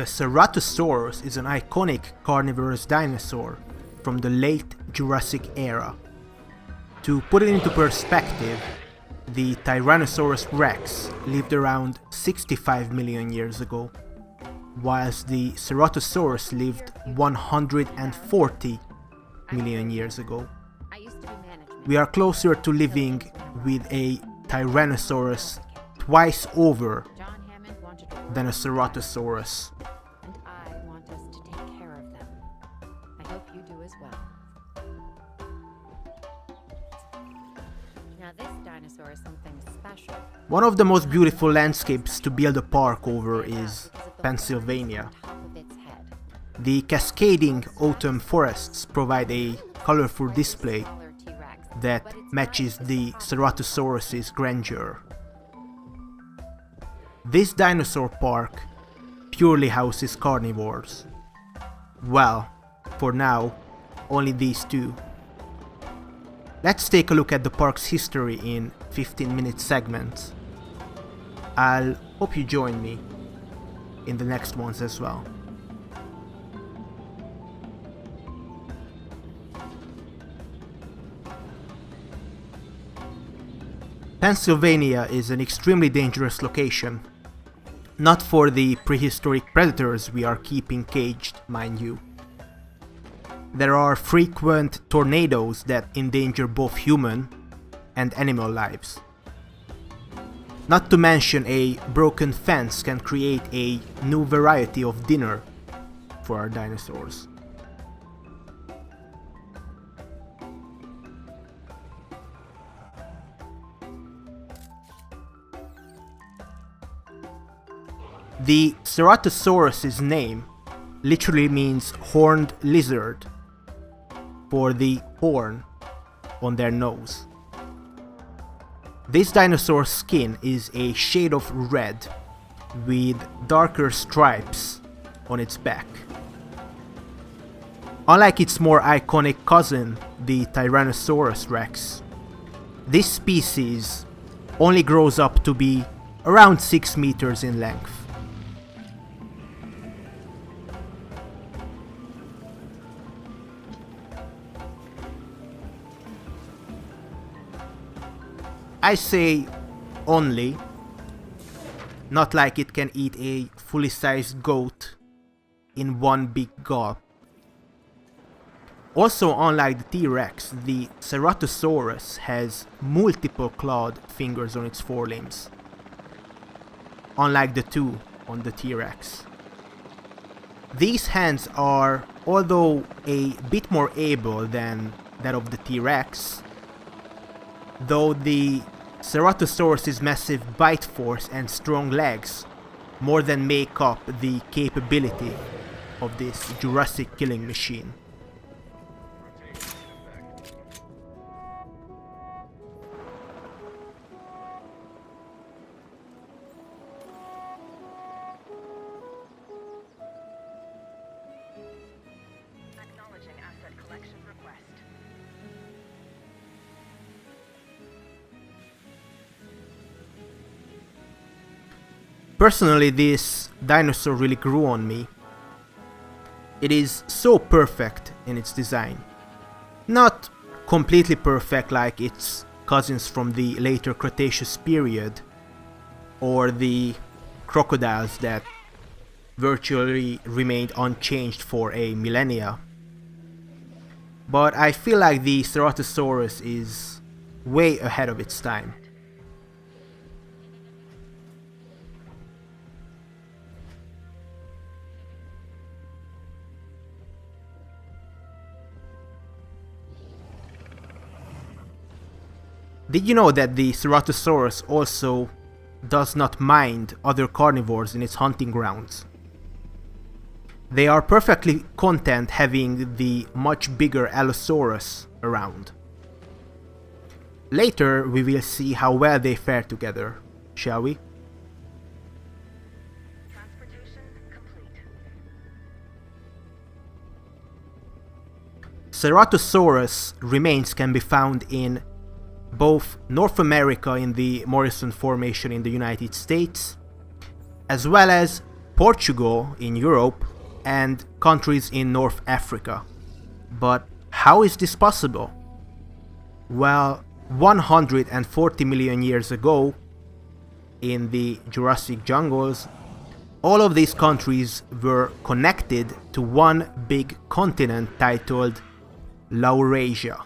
The Ceratosaurus is an iconic carnivorous dinosaur from the late Jurassic era. To put it into perspective, the Tyrannosaurus rex lived around 65 million years ago, whilst the Ceratosaurus lived 140 million years ago. We are closer to living with a Tyrannosaurus twice over than a Ceratosaurus. And I want us to take care of them. I hope you do as well. Now this dinosaur is something special. One of the most beautiful landscapes to build a park over is Pennsylvania. The cascading autumn forests provide a colorful display that matches the Ceratosaurus's grandeur. This dinosaur park purely houses carnivores. Well, for now, only these two. Let's take a look at the park's history in 15-minute segments. I'll hope you join me in the next ones as well. Pennsylvania is an extremely dangerous location. Not for the prehistoric predators we are keeping caged, mind you. There are frequent tornadoes that endanger both human and animal lives. Not to mention a broken fence can create a new variety of dinner for our dinosaurs. The Ceratosaurus' name literally means horned lizard, for the horn on their nose. This dinosaur's skin is a shade of red with darker stripes on its back. Unlike its more iconic cousin, the Tyrannosaurus rex, this species only grows up to be around 6 meters in length. I say only, not like it can eat a fully sized goat in one big gulp. Also, unlike the T-Rex, the Ceratosaurus has multiple clawed fingers on its forelimbs, unlike the two on the T-Rex. These hands are, although a bit more able than that of the T-Rex, though the Ceratosaurus' massive bite force and strong legs more than make up the capability of this Jurassic killing machine. Acknowledging asset collection request. Personally, this dinosaur really grew on me. It is so perfect in its design. Not completely perfect like its cousins from the later Cretaceous period, or the crocodiles that virtually remained unchanged for a millennia. But I feel like the Ceratosaurus is way ahead of its time. Did you know that the Ceratosaurus also does not mind other carnivores in its hunting grounds? They are perfectly content having the much bigger Allosaurus around. Later we will see how well they fare together, shall we? Transportation complete. Ceratosaurus remains can be found in both North America in the Morrison Formation in the United States, as well as Portugal in Europe and countries in North Africa. But how is this possible? Well, 140 million years ago, in the Jurassic jungles, all of these countries were connected to one big continent titled Laurasia.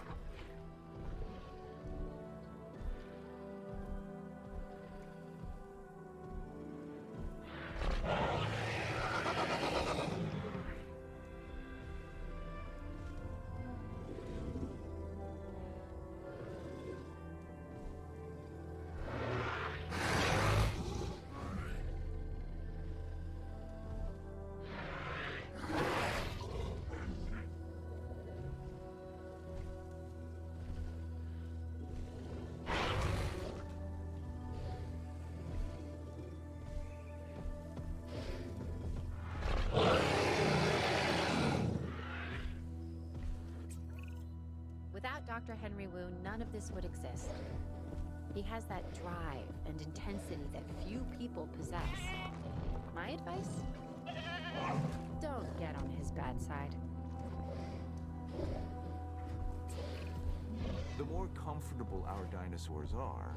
Without Dr. Henry Wu, none of this would exist. He has that drive and intensity that few people possess. My advice? Don't get on his bad side. The more comfortable our dinosaurs are,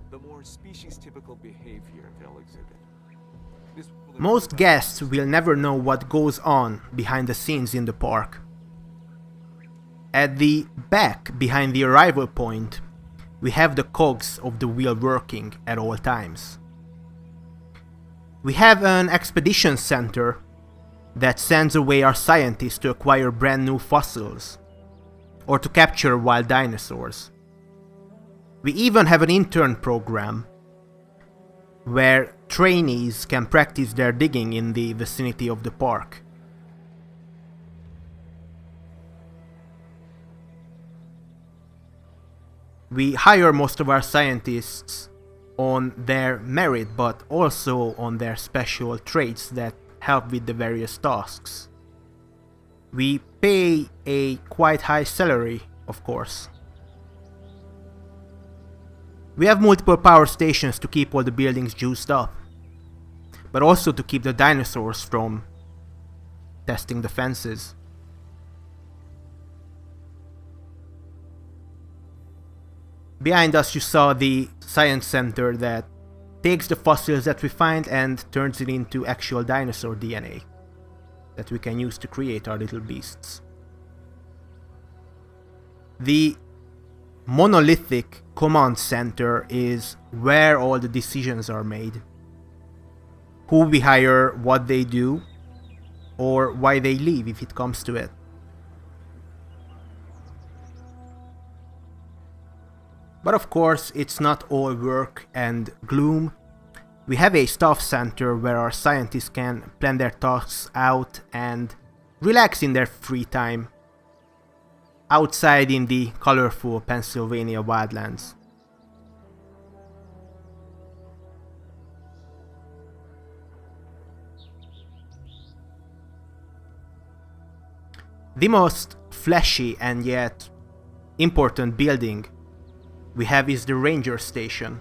the more species-typical behavior they'll exhibit. Most guests will never know what goes on behind the scenes in the park. At the back, behind the arrival point, we have the cogs of the wheel working at all times. We have an expedition center that sends away our scientists to acquire brand new fossils, or to capture wild dinosaurs. We even have an intern program where trainees can practice their digging in the vicinity of the park. We hire most of our scientists on their merit, but also on their special traits that help with the various tasks. We pay a quite high salary, of course. We have multiple power stations to keep all the buildings juiced up, but also to keep the dinosaurs from testing the fences. Behind us you saw the science center that takes the fossils that we find and turns it into actual dinosaur DNA that we can use to create our little beasts. The monolithic command center is where all the decisions are made. Who we hire, what they do, or why they leave if it comes to it. But of course, it's not all work and gloom. We have a staff center where our scientists can plan their tasks out and relax in their free time, outside in the colorful Pennsylvania wildlands. The most flashy and yet important building we have is the ranger station.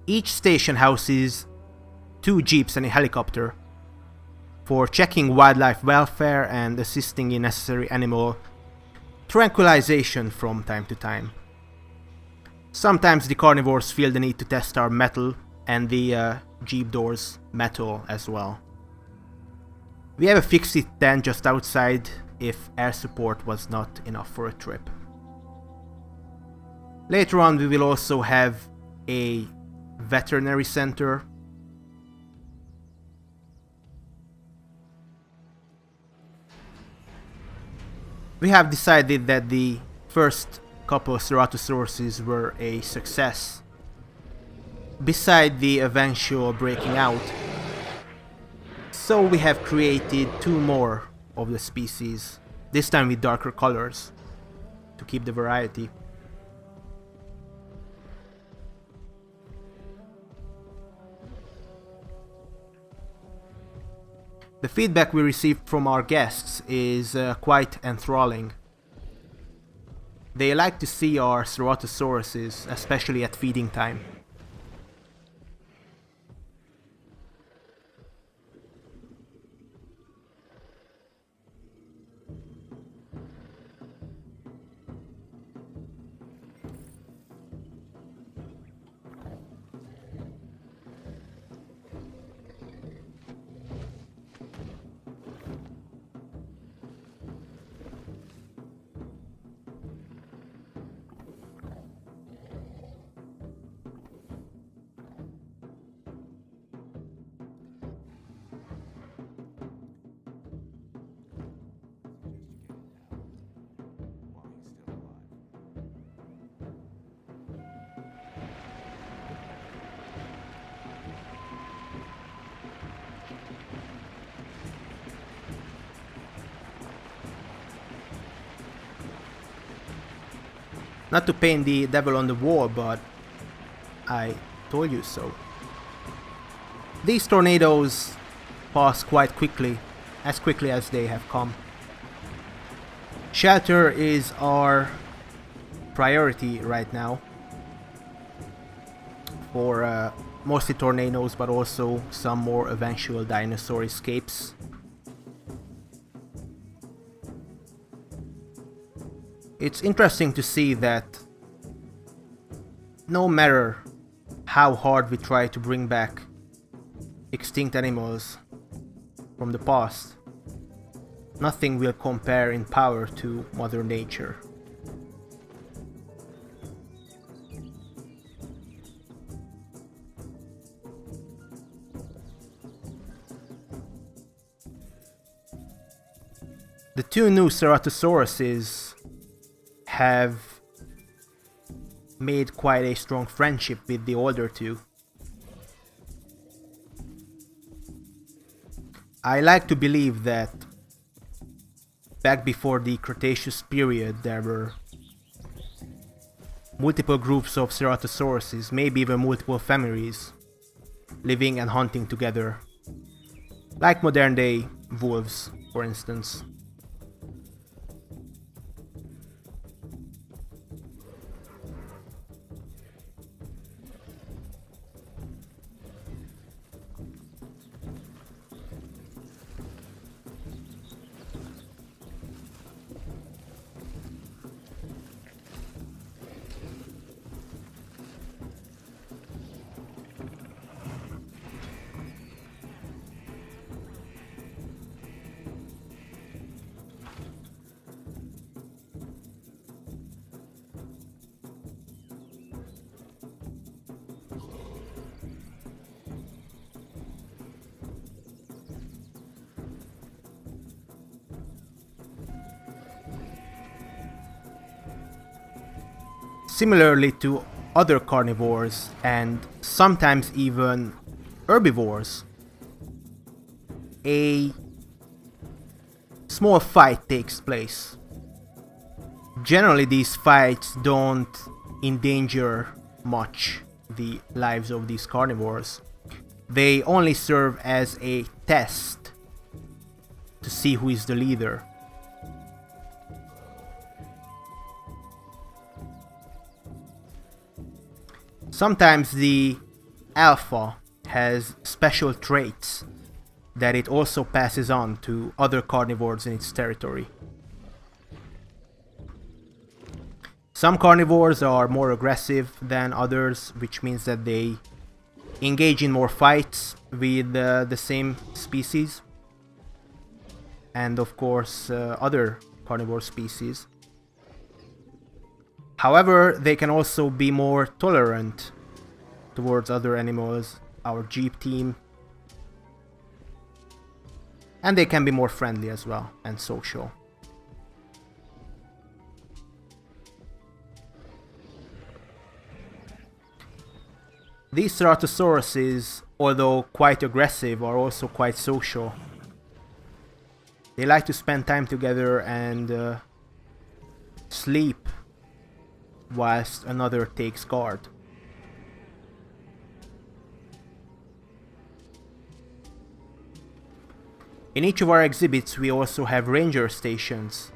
Each station houses 2 jeeps and a helicopter for checking wildlife welfare and assisting in necessary animal tranquilization from time to time. Sometimes the carnivores feel the need to test our metal and the jeep doors metal as well. We have a fix-it tent just outside if air support was not enough for a trip. Later on we will also have a veterinary center. We have decided that the first couple of Ceratosauruses were a success. Beside the eventual breaking out, so we have created 2 more of the species, this time with darker colors, to keep the variety. The feedback we received from our guests is quite enthralling. They like to see our Ceratosauruses, especially at feeding time. Not to paint the devil on the wall, but I told you so. These tornadoes pass quite quickly as they have come. Shelter is our priority right now for mostly tornadoes, but also some more eventual dinosaur escapes. It's interesting to see that no matter how hard we try to bring back extinct animals from the past, nothing will compare in power to Mother Nature. The two new Ceratosauruses have made quite a strong friendship with the older two. I like to believe that back before the Cretaceous period there were multiple groups of Ceratosauruses, maybe even multiple families, living and hunting together, like modern day wolves, for instance. Similarly to other carnivores and sometimes even herbivores, a small fight takes place. Generally, these fights don't endanger much the lives of these carnivores. They only serve as a test to see who is the leader. Sometimes the alpha has special traits that it also passes on to other carnivores in its territory. Some carnivores are more aggressive than others, which means that they engage in more fights with the same species, and of course other carnivore species. However, they can also be more tolerant towards other animals, our Jeep team, and they can be more friendly as well and social. These Ceratosauruses, although quite aggressive, are also quite social. They like to spend time together and sleep whilst another takes guard. In each of our exhibits we also have ranger stations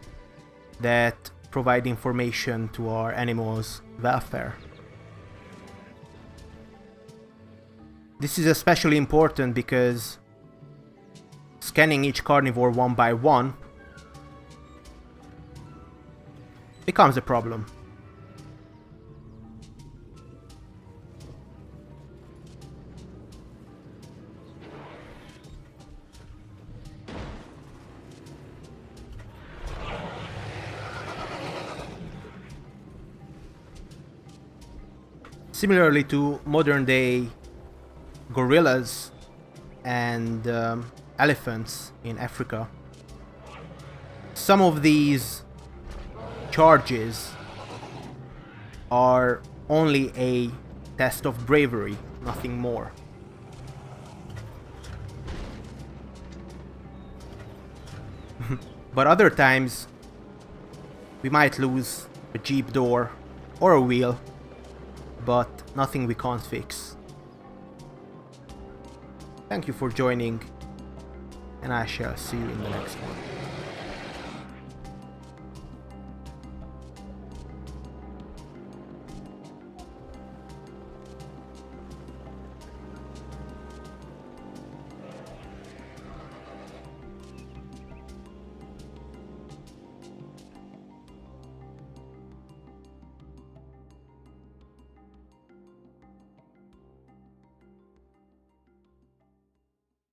that provide information to our animals' welfare. This is especially important because scanning each carnivore one by one becomes a problem. Similarly to modern day gorillas and elephants in Africa, some of these charges are only a test of bravery, nothing more. But other times we might lose a jeep door or a wheel, but nothing we can't fix. Thank you for joining, and I shall see you in the next one.